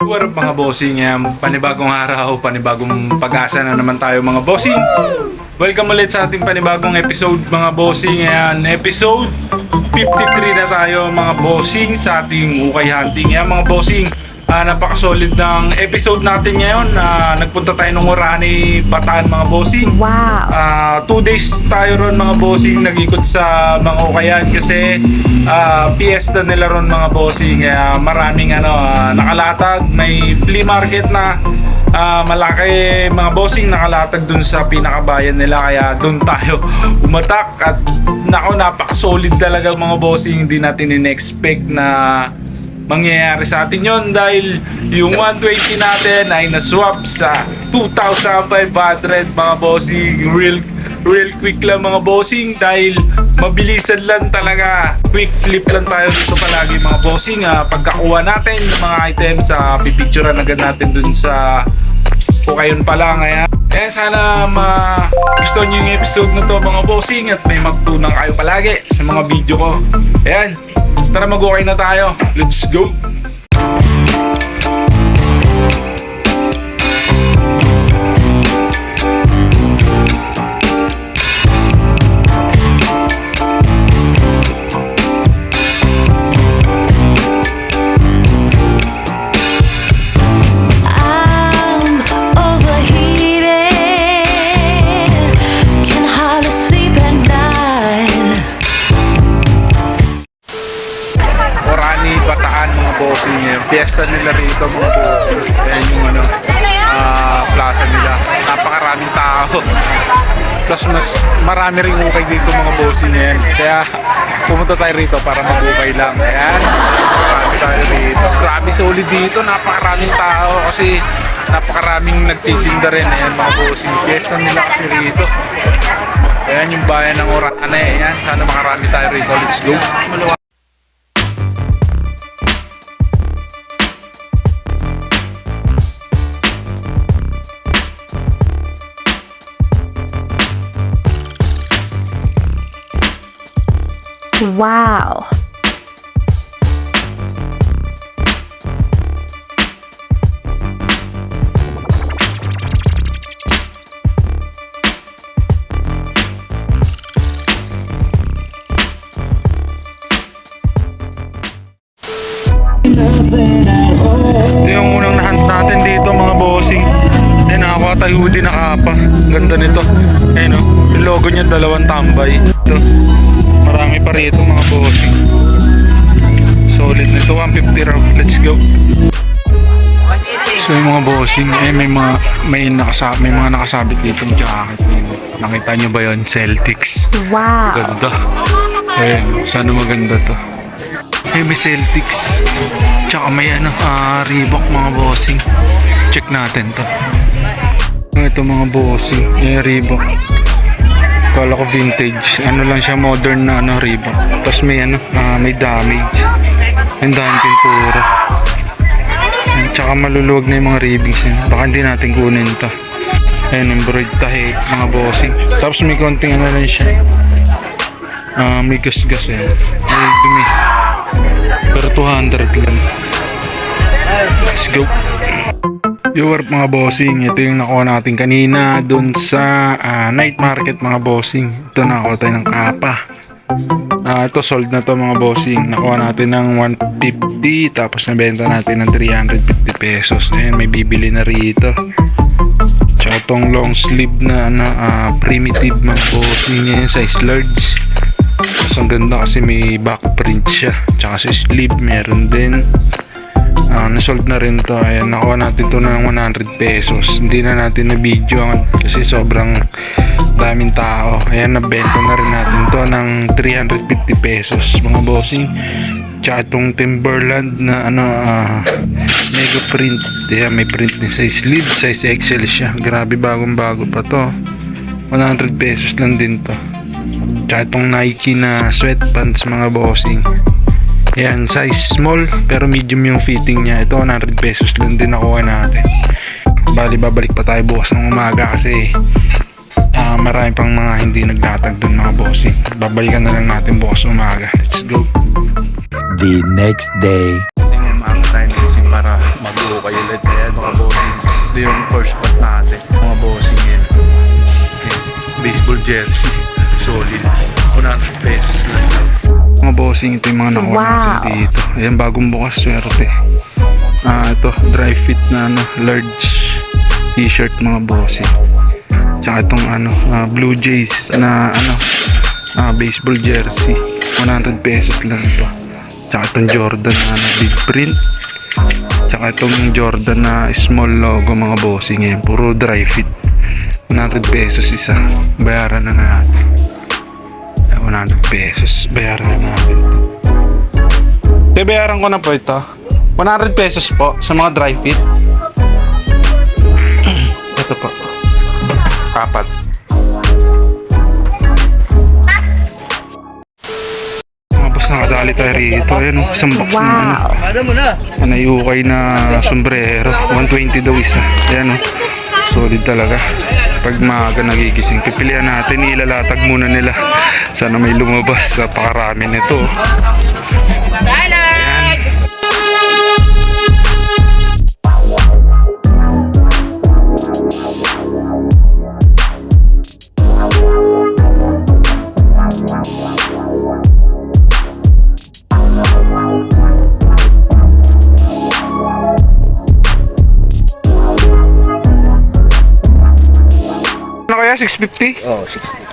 What up mga bossing? Panibagong araw, panibagong pag-asa na naman tayo mga bossing. Welcome ulit sa ating panibagong episode mga bossing. Episode 53 na tayo mga bossing sa ating ukay hunting. Mga bossing, napaka-solid ng episode natin ngayon. Nagpunta tayo ng Orani, Bataan mga bossing. Wow! 2 days tayo ron mga bossing, nag-ikot sa mga ukayan kasi fiesta nila ron mga bossing. Maraming nakalatag, may flea market na malaki mga bossing nakalatag dun sa pinakabayan nila, kaya dun tayo umatak at napaka-solid talaga mga bossing. Hindi natin in-expect na mangyayari sa atin yon dahil yung 120 natin ay na-swap sa 2,500 mga bossing. Real quick lang mga bossing dahil mabilisan lang talaga. Quick flip lang tayo dito palagi mga bossing. Pagkakuha natin ng mga items, pipicturean agad natin dun sa Pukayon pa lang. Kaya sana gusto nyo yung episode na to mga bossing at may magtunang kayo palagi sa mga video ko. Ayan, tara mag-okay na tayo. Let's go! Bataan mga bossing, fiesta nila rito mga bossing. Ayan yung plaza nila, napakaraming tao. Plus mas marami rin ukay dito mga bossing yan. Kaya pumunta tayo rito para mag-ukay lang. Ayan, marami tayo rito. Grabe solid dito, napakaraming tao kasi napakaraming nagtitinda rin. Ayan mga bossing, fiesta nila kasi rito. Ayan yung bayan ng Orani. Ayan, sana makarami tayo rito. Let's go! Wow! Ito yung unang nahunt natin dito mga bossing. Then nakakuha tayo hoodie na kapa. Ganda nito. Ayun o, yung logo niya dalawang tambay. Ito, marami pa rito mga bossing. Solid nito, 150 raw. Let's go. So yung mga bossing, may mga nakasabit dito yung jacket. Nakita nyo ba yun? Celtics. Wow! Ganda. Ayun, sana maganda to. May Celtics. Tsaka may Reebok mga bossing. Check natin to. Ito mga bossing, Reebok. Kala ko vintage. Lang siya, modern na Reebok. Tapos may may damage. Yung dahil pintura. Tsaka maluluwag na yung mga ribbings yan. Baka hindi natin kunin to. Ayan, embroidered tahi mga bossing. Tapos may konting lang siya. May gas-gas yan. May dumi. Pero 200 lang. Let's go. Your mga bossing, ito yung nakuha natin kanina dun sa night market mga bossing. Ito nakuha tayo ng kapa. Ito sold na to mga bossing. Nakuha natin ng 150 tapos nabenta natin ng 350 pesos. Ayan, may bibili na rito. Tsaka itong long sleeve na primitive mga bossing, yan size large. Tapos ang ganda kasi may back print siya. Tsaka sa sleeve meron din. Nasold na rin to. Ayan, nakuha natin to ng 100 pesos. Hindi na natin na video kasi sobrang daming tao. Ayan, nabenta na rin natin to ng 350 pesos mga bossing. Tsaka itong Timberland na mega print. Ayan, may print din sa sleeve, size XL siya. Grabe, bagong bago pa to. 100 pesos lang din to. Tsaka itong Nike na sweatpants mga bossing. Yan, size small pero medium yung fitting niya. Ito 100 pesos lang din nakuha natin. Bali, babalik pa tayo bukas ng umaga kasi marami pang mga hindi naglatag dun mga bossing. Babalikan na lang natin bukas umaga. Let's go. The next day. Umaga tayo naisip para mag nag-ukay ulit. Ayan mga bossing. Ito yung first spot natin. Mga bossing yan. Okay. Baseball jersey. Solid. 100 pesos lang. Mga bossing, ito yung mga nakuha natin dito. Ayan, bagong bukas, swerte. Ito, dry fit na large t-shirt mga bossing. Tsaka itong Blue Jays na baseball jersey. 100 pesos lang ito. Tsaka itong Jordan na big print. Tsaka itong Jordan na small logo mga bossing. Ayan, puro dry fit. 100 pesos isa. Bayaran na natin. 100 pesos. Bayaran na natin. Bayaran ko na po ito. 100 pesos po sa mga dry fit. Ito po. 4. Mga boss, nakadali tayo rito. Ayan, isang box na naiukay na sombrero. 120 daw isa. Ayan, solid talaga. Pag maaga nagigising, pipilian natin, ilalatag muna nila. Sana may lumabas. Napakarami nito. Ayan. Ano kaya? 650? Oh, 650.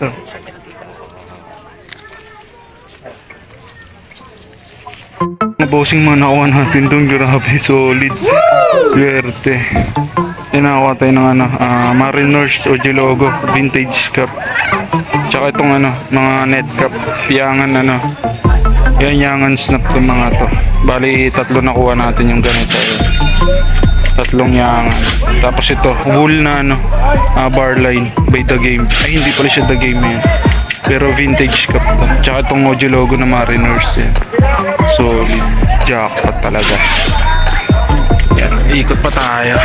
Ito. Mga bossing mga nakuha natin doon. Grabe, solid. Swerte. Yan, nakakuha tayo ng Mariners OG logo. Vintage cup. Tsaka itong mga net cup. Yangan Yan, yangan snap itong mga to. Bali, 3 nakuha natin yung ganito. 3 yangan. Tapos ito, wool na bar line by The Game. Ay, hindi pala siya The Game yan. Pero vintage cup to. Tsaka itong OG logo na Mariners yan. Solid. Jackpot talaga. Yan, ikot pa tayo.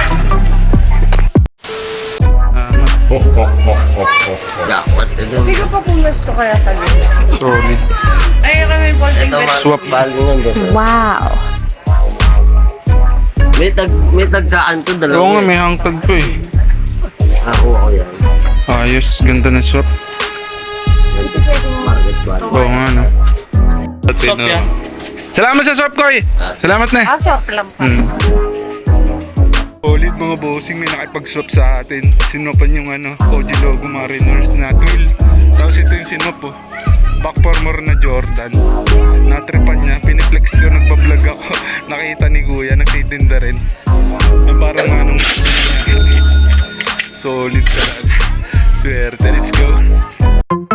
Jackpot. Hindi ko pa pumesto kaya sa gilid. Solid. Ay, kami bonding Ito, Swap. bali ng boss. Wow. May tagsaan to, dalawa. Oo nga, may hangtag pa eh. Ako yan. Ayos, ganda na swap. Market value. Oo nga, no. Swap yan. Salamat sa swap, Koy! Salamat na. swap lang pa. Solid mga bossing, may nakipag-swap sa atin. Sinopan yung OG logo Mariners na twill. Tapos ito yung sinop po. Back for more na Jordan. Natripan niya, piniflex ko, nagbablog ako. Nakita ni Kuya, nagtitinda rin. Parang solid talaga. Swerte, let's go.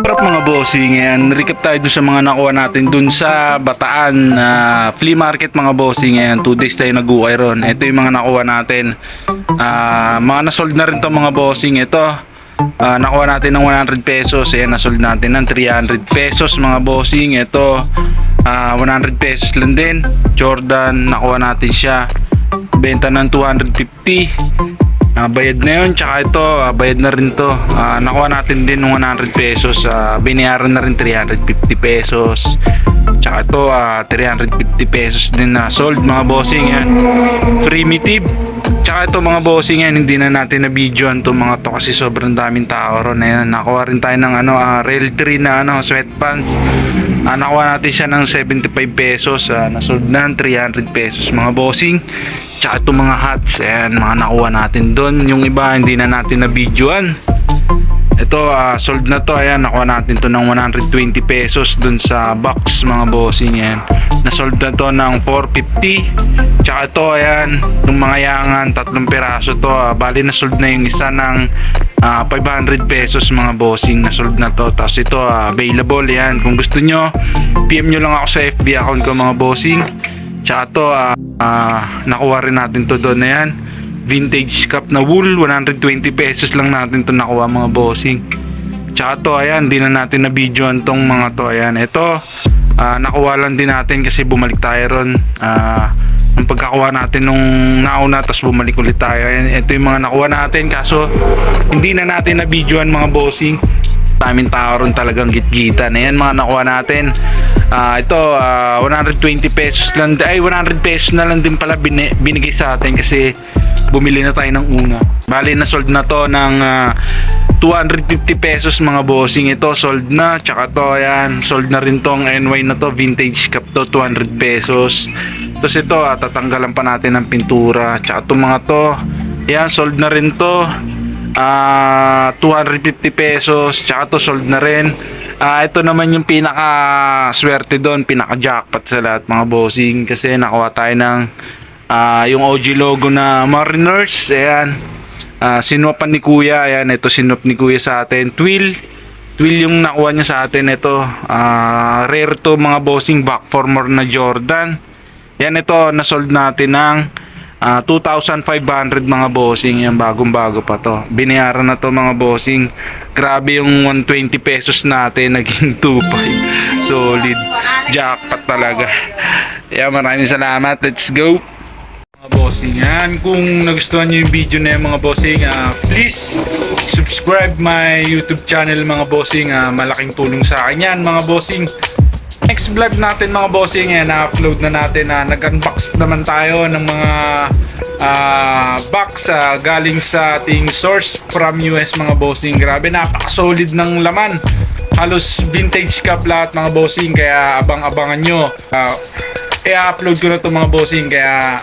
Sarap mga bossing, ayan, recap tayo dun sa mga nakuha natin dun sa Bataan flea market mga bossing. Ayan, 2 days tayo nag-ukay ron. Ito yung mga nakuha natin. Mga nasold na rin to mga bossing. Ito nakuha natin ng 100 pesos. Ayan, nasold natin ng 300 pesos mga bossing. Ito 100 pesos lang din. Jordan, nakuha natin siya, benta ng 250. Bayad na yun. Tsaka ito, bayad na rin to. Nakuha natin din ng 100 pesos. Binayaran na rin 350 pesos. Tsaka ito, 350 pesos din na sold mga bossing yan. Primitive. Tsaka ito mga bossing yan, hindi na natin na videoan to mga to kasi sobrang daming tao ron. Ayan, nakuha rin tayo ng Rail 3 na sweatpants. Nakuha natin siya ng 75 pesos. Nasold na ng 300 pesos mga bossing. Tsaka itong mga hats, ayan, mga nakuha natin doon. Yung iba hindi na natin na videoan. Ito, sold na to. Ayan, nakuha natin to ng 120 pesos doon sa box mga bossing. Yan, nasold na to ng 450. Tsaka ito, ayan, yung mga yangan, 3 piraso to. Bali nasold na yung isa ng 500 pesos mga bossing. Nasold na to. Tapos ito, available yan. Kung gusto nyo, PM nyo lang ako sa FB account ko mga bossing. Tsaka to, nakuha rin natin to doon na yan. Vintage cup na wool, 120 pesos lang natin to nakuha mga bossing. Tsaka to, ayan, di na natin na videoan tong mga to. Ayan, ito, nakuha lang din natin kasi bumalik tayo ron. Ang pagkakuha natin nung nauna, tapos bumalik ulit tayo. Ayan, ito yung mga nakuha natin, kaso hindi na natin na videoan mga bossing. daming tao ron talagang gitgitan. Ayan mga nakuha natin. Ito 120 pesos lang, 100 pesos na lang din pala binigay sa atin kasi bumili na tayo ng una. Bali na sold na to ng 250 pesos mga bossing. Ito sold na, tsaka to ayan, sold na rin tong NY na to, vintage cup to, 200 pesos. Tapos ito tatanggalan pa natin ng pintura, tsaka to mga to, ayan, sold na rin to, 250 pesos, tsaka to sold na rin. Ito naman yung pinaka swerte doon, pinaka jackpot sa lahat mga bossing, kasi nakuha tayo ng yung OG logo na Mariners. Ayan, sinuwapan ni Kuya. Ayan, ito sinuwap ni Kuya sa atin. Twill yung nakuha niya sa atin. Ito rare to mga bossing, back for more na Jordan. Yan, ito nasold natin ng 2,500 mga bossing. Yan, bagong bago pa to, binayaran na to mga bossing. Grabe yung 120 pesos natin naging 2,500. Solid jackpot talaga. Yan, maraming salamat. Let's go mga bossing. Yan, kung nagustuhan nyo yung video na yung mga bossing, please subscribe my YouTube channel mga bossing. Malaking tulong sa akin yan mga bossing. Next vlog natin mga bossing, na-upload na natin, nag-unbox naman tayo ng mga box galing sa ating source from US mga bossing. Grabe, napaka-solid ng laman. Halos vintage cup lahat mga bossing, kaya abang-abangan nyo. I-upload ko na to mga bossing, kaya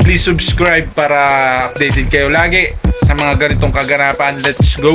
please subscribe para updated kayo lagi sa mga ganitong kaganapan. Let's go!